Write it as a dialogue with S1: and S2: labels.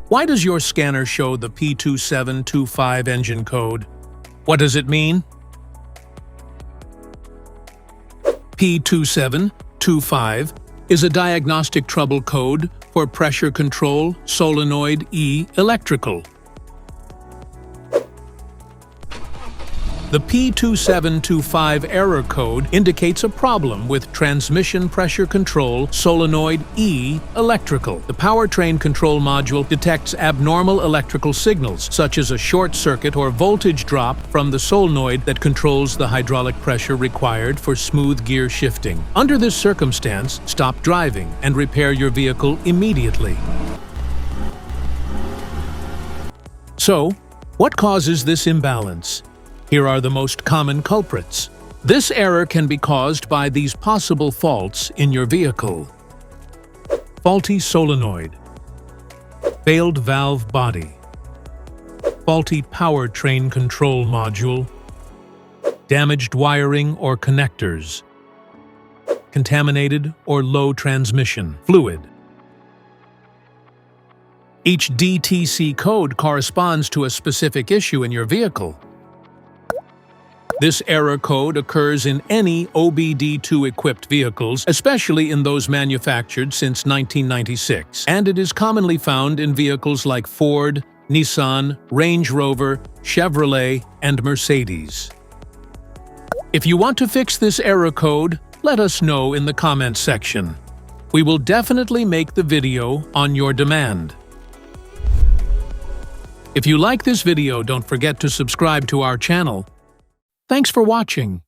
S1: Why does your scanner show the P2725 engine code? What does it mean? P2725 is a diagnostic trouble code for Pressure Control Solenoid E electrical. The P2725 error code indicates a problem with transmission pressure control solenoid E electrical. The powertrain control module detects abnormal electrical signals, such as a short circuit or voltage drop from the solenoid that controls the hydraulic pressure required for smooth gear shifting. Under this circumstance, stop driving and repair your vehicle immediately. So, what causes this imbalance? Here are the most common culprits. This error can be caused by these possible faults in your vehicle: faulty solenoid, failed valve body, faulty powertrain control module, damaged wiring or connectors, contaminated or low transmission fluid. Each DTC code corresponds to a specific issue in your vehicle. This error code occurs in any OBD2-equipped vehicles, especially in those manufactured since 1996, and it is commonly found in vehicles like Ford, Nissan, Range Rover, Chevrolet, and Mercedes. If you want to fix this error code, let us know in the comments section. We will definitely make the video on your demand. If you like this video, don't forget to subscribe to our channel. Thanks for watching.